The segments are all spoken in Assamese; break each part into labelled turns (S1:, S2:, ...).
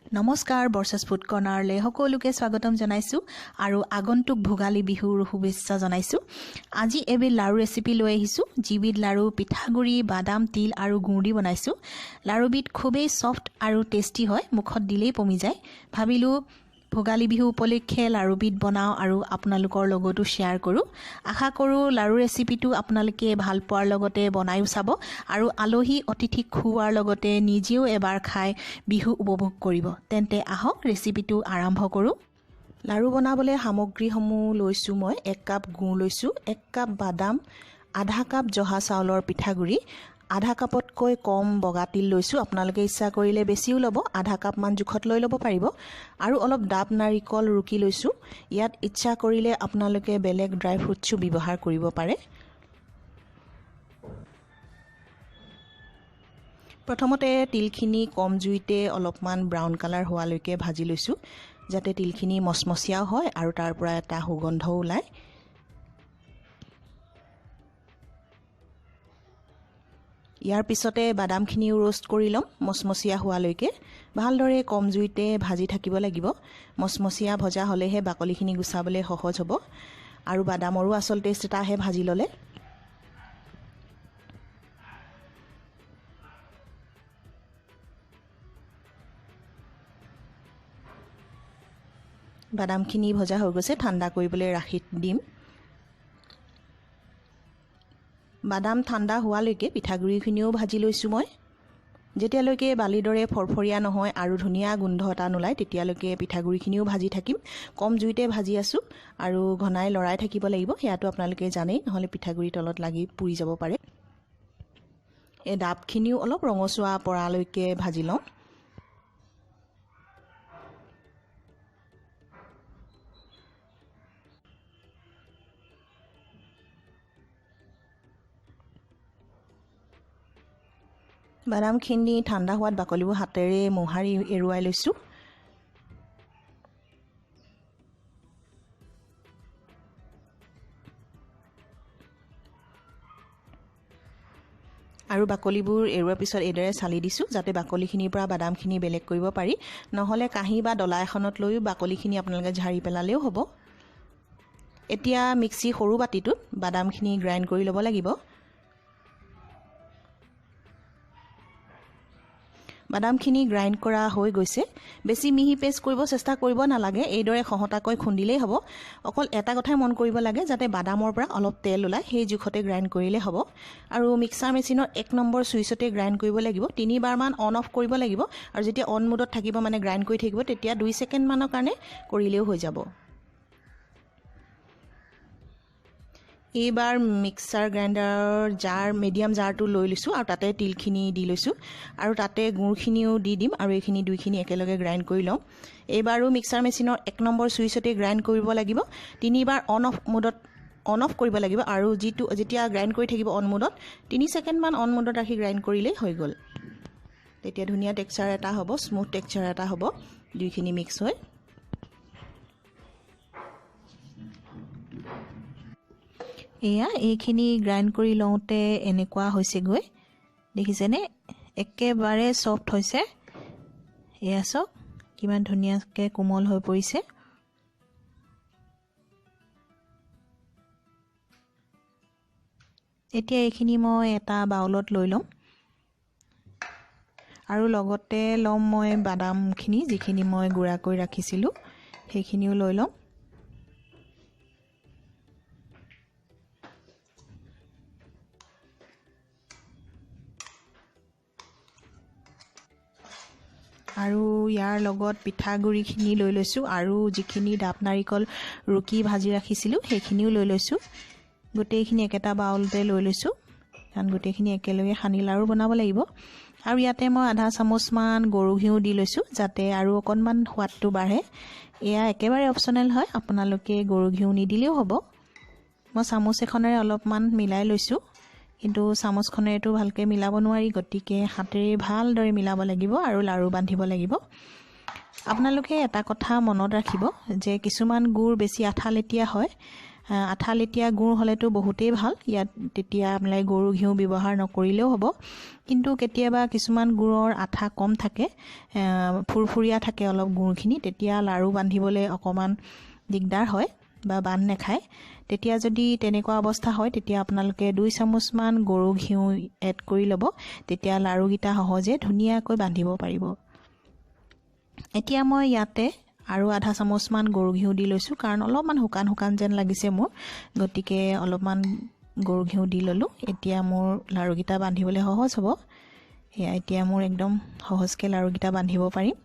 S1: নমস্কাৰ বৰ্ষাছ ফুড কৰ্নাৰলৈ সকলোকে স্বাগতম জনাইছো আৰু আগন্তুক ভোগালী বিহুৰ শুভেচ্ছা জনাইছো। আজি এবিধ লাৰু ৰেচিপি লৈ আহিছো। জিবিধ লাৰু পিঠাগুৰি, বাদাম, তিল আৰু গুড় দি বনাইছো। লাৰুবিধ খুবেই সফট আৰু টেষ্টি হয়, মুখত দিলেই পমি যায়। ভাবিলো ভোগালী বিহু উপলক্ষে লাৰুবিধ বনাও আৰু আপোনালোকৰ লগতো শ্বেয়াৰ কৰো। আশা কৰো লাৰু ৰেচিপিটো আপোনালোকে ভাল পোৱাৰ লগতে বনাইও চাব আৰু আলহী অতিথিক খুওৱাৰ লগতে নিজেও এবাৰ খাই বিহু উপভোগ কৰিব। তেন্তে আহক ৰেচিপিটো আৰম্ভ কৰো। লাৰু বনাবলৈ সামগ্ৰীসমূহ লৈছো। মই 1 কাপ গুড় লৈছো, 1 কাপ বাদাম, আধা কাপ জহা চাউলৰ পিঠাগুৰি, আধা কাপতকৈ কম বগা তিল লৈছো। আপোনালোকে ইচ্ছা কৰিলে বেছিও ল'ব, আধা কাপ মান জোখত লৈ ল'ব পাৰিব। আৰু অলপ ডাব নাৰিকল ৰুকি লৈছো। ইয়াত ইচ্ছা কৰিলে আপোনালোকে বেলেগ ড্ৰাই ফ্ৰুটছো ব্যৱহাৰ কৰিব পাৰে। প্ৰথমতে তিলখিনি কম জুইতে অলপমান ব্ৰাউন কালাৰ হোৱালৈকে ভাজি লৈছো, যাতে তিলখিনি মচমচিয়া হয় আৰু তাৰ পৰা এটা সুগন্ধ ওলায়। ইয়াৰ পিছতে বাদামখিনিও ৰোষ্ট কৰি ল'ম মচমচিয়া হোৱালৈকে। ভালদৰে কম জুইতে ভাজি থাকিব লাগিব। মচমচিয়া ভজা হ'লেহে বাকলিখিনি গুচাবলৈ সহজ হ'ব আৰু বাদামৰো আচল টেষ্ট এটা আহে ভাজি ল'লে। বাদামখিনি ভজা হৈ গৈছে, ঠাণ্ডা কৰিবলৈ ৰাখি দিম। বাদাম ঠাণ্ডা হোৱালৈকে পিঠাগুড়িখিনিও ভাজি লৈছো মই। যেতিয়ালৈকে বালিৰ দৰে ফৰফৰীয়া নহয় আৰু ধুনীয়া গোন্ধ এটা নোলায় তেতিয়ালৈকে পিঠাগুড়িখিনিও ভাজি থাকিম। কম জুইতে ভাজি আছো আৰু ঘনাই লৰাই থাকিব লাগিব, সেয়াটো আপোনালোকে জানেই, নহ'লে পিঠাগুড়ি তলত লাগি পুৰি যাব পাৰে। এই ডাবখিনিও অলপ ৰঙচুৱা পৰালৈকে ভাজি লওঁ। বাদামখিনি ঠাণ্ডা হোৱাত বাকলিবোৰ হাতেৰে মোহাৰি এৰুৱাই লৈছো। আৰু বাকলিবোৰ এৰুৱাৰ পিছত এইদৰে চালি দিছো, যাতে বাকলিখিনিৰ পৰা বাদামখিনি বেলেগ কৰিব পাৰি। নহ'লে কাঁহী বা ডলা এখনত লৈও বাকলিখিনি আপোনালোকে ঝাৰি পেলালেও হ'ব। এতিয়া মিক্সি সৰু বাতিটোত বাদামখিনি গ্ৰাইণ্ড কৰি ল'ব লাগিব। বাদামখিনি গ্ৰাইণ্ড কৰা হৈ গৈছে। বেছি মিহি পেষ্ট কৰিব চেষ্টা কৰিব নালাগে, এইদৰে খহটাকৈ খুন্দিলেই হ'ব। অকল এটা কথাই মন কৰিব লাগে, যাতে বাদামৰ পৰা অলপ তেল ওলায়, সেই জোখতে গ্ৰাইণ্ড কৰিলে হ'ব। আৰু মিক্সাৰ মেচিনৰ 1 নম্বৰ ছুইচতে গ্ৰাইণ্ড কৰিব লাগিব। 3 বাৰমান অন অফ কৰিব লাগিব আৰু যেতিয়া অন মোডত থাকিব মানে গ্ৰাইণ্ড কৰি থাকিব, তেতিয়া 2 ছেকেণ্ডমানৰ কাৰণে কৰিলেও হৈ যাব। এইবাৰ মিক্সাৰ গ্ৰাইণ্ডাৰৰ জাৰ মিডিয়াম জাৰটো লৈ লৈছোঁ আৰু তাতে তিলখিনি দি লৈছোঁ আৰু তাতে গুড়খিনিও দি দিম আৰু এইখিনি দুইখিনি একেলগে গ্ৰাইণ্ড কৰি ল'ম। এইবাৰো মিক্সাৰ মেচিনৰ 1 নম্বৰ ছুইচতে গ্ৰাইণ্ড কৰিব লাগিব। 3 বাৰ অন অফ কৰিব লাগিব আৰু যেতিয়া গ্ৰাইণ্ড কৰি থাকিব অন মোডত 3 ছেকেণ্ডমান অন মোডত ৰাখি গ্ৰাইণ্ড কৰিলেই হৈ গ'ল। তেতিয়া ধুনীয়া টেক্সচাৰ এটা হ'ব, স্মুথ টেক্সচাৰ এটা হ'ব দুইখিনি মিক্স হৈ। এয়া এইখিনি গ্ৰাইণ্ড কৰি লওঁতে এনেকুৱা হৈছেগৈ, দেখিছেনে? একেবাৰে ছফ্ট হৈছে। এয়া চাওক কিমান ধুনীয়াকৈ কোমল হৈ পৰিছে। এতিয়া এইখিনি মই এটা বাউলত লৈ ল'ম আৰু লগতে ল'ম মই বাদামখিনি, যিখিনি মই গুড়া কৰি ৰাখিছিলোঁ সেইখিনিও লৈ ল'ম। আৰু ইয়াৰ লগত পিঠাগুড়িখিনি লৈ লৈছোঁ আৰু যিখিনি ডাব নাৰিকল ৰুকি ভাজি ৰাখিছিলোঁ সেইখিনিও লৈ লৈছোঁ। গোটেইখিনি একেটা বাউলতে লৈ লৈছোঁ, কাৰণ গোটেইখিনি একেলগে সানি লাৰু বনাব লাগিব। আৰু ইয়াতে মই আধা চামুচমান গৰু ঘিউ দি লৈছোঁ, যাতে আৰু অকণমান সোৱাদটো বাঢ়ে। এয়া একেবাৰে অপশ্যনেল হয়, আপোনালোকে গৰু ঘিউ নিদিলেও হ'ব। মই চামুচ এখনেৰে অলপমান মিলাই লৈছোঁ, কিন্তু চামুচখনেৰেতো ভালকৈ মিলাব নোৱাৰি, গতিকে হাতেৰে ভালদৰে মিলাব লাগিব আৰু লাৰু বান্ধিব লাগিব। আপোনালোকে এটা কথা মনত ৰাখিব যে কিছুমান গুড় বেছি আঠা লেটিয়া হয় আঠা লেটিয়া গুড় হ'লেতো বহুতেই ভাল ইয়াত তেতিয়া আপোনালোকে গৰু ঘিউ ব্যৱহাৰ নকৰিলেও হ'ব কিন্তু কেতিয়াবা কিছুমান গুড়ৰ আঠা কম থাকে ফুৰফুৰীয়া থাকে অলপ গুড়খিনি তেতিয়া লাৰু বান্ধিবলৈ অকমান দিগদাৰ হয় বা বান্ধ নেখায় তেতিয়া যদি তেনেকুৱা অৱস্থা হয় তেতিয়া আপোনালোকে 2 চামুচমান গৰু ঘিউ এড কৰি ল'ব তেতিয়া লাৰুগিটা সহজে ধুনীয়াকৈ বান্ধিব পাৰিব এতিয়া মই ইয়াতে আৰু আধা চামুচমান গৰু ঘিউ দি লৈছো কাৰণ অলপমান হুকান হুকান যেন লাগিছে মোৰ গতিকে অলপমান গৰু ঘিউ দি ললো এতিয়া মোৰ লাৰুগিটা বান্ধিবলৈ সহজ হ'ব এয়া এতিয়া মোৰ একদম সহজকৈ লাৰুগিটা বান্ধিব পাৰিম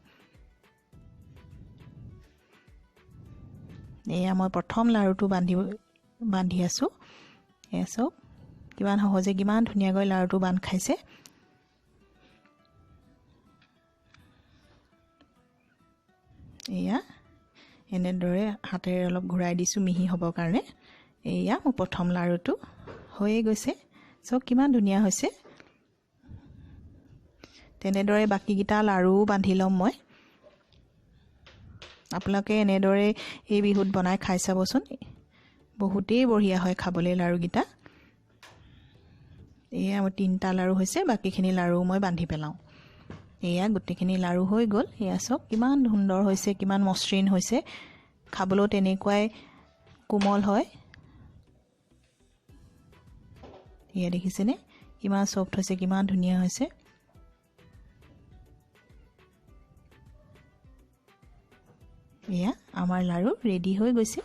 S1: এয়া মই প্ৰথম লাৰুটো বান্ধি আছো এয়া সব কিমান সহজে কিমান ধুনীয়াকৈ লাৰুটো বান্ধ খাইছে এয়া এনেদৰে হাতেৰে অলপ ঘূৰাই দিছো মিহি হ'ব কাৰণে এয়া মোৰ প্ৰথম লাৰুটো হৈয়ে গৈছে সব কিমান ধুনীয়া হৈছে তেনেদৰে বাকিগিটা লাৰু বান্ধি লম মই আপোনালোকে এনেদৰে এই বিহুত বনাই খাই চাবচোন বহুতেই বঢ়িয়া হয় খাবলৈ লাৰুগিটা এয়া মোৰ 3টা লাৰু হৈছে বাকিখিনি লাৰু মই বান্ধি পেলাও এয়া গোটেইখিনি লাৰু হৈ গ'ল এয়া সব কিমান সুন্দৰ হৈছে কিমান মসৃণ হৈছে খাবলৈ তেনেকুৱাই কোমল হয় এয়া দেখিছেনে কিমান সফট হৈছে কিমান ধুনীয়া হৈছে এয়া আমাৰ লাৰু ৰেডি হৈ গৈছে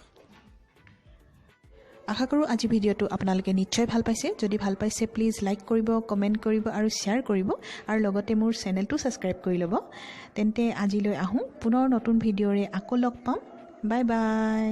S1: আশা কৰো আজি ভিডিওটো আপোনালোকে নিশ্চয় ভাল পাইছে যদি ভাল পাইছে প্লিজ লাইক কৰিব কমেন্ট কৰিব আৰু শেয়াৰ কৰিব আৰু লগতে মোৰ চেনেলটো সাবস্ক্ৰাইব কৰি ল'ব তেন্তে আজিলৈ আহো পুনৰ নতুন ভিডিওৰে আকৌ লগ পাম বাই বাই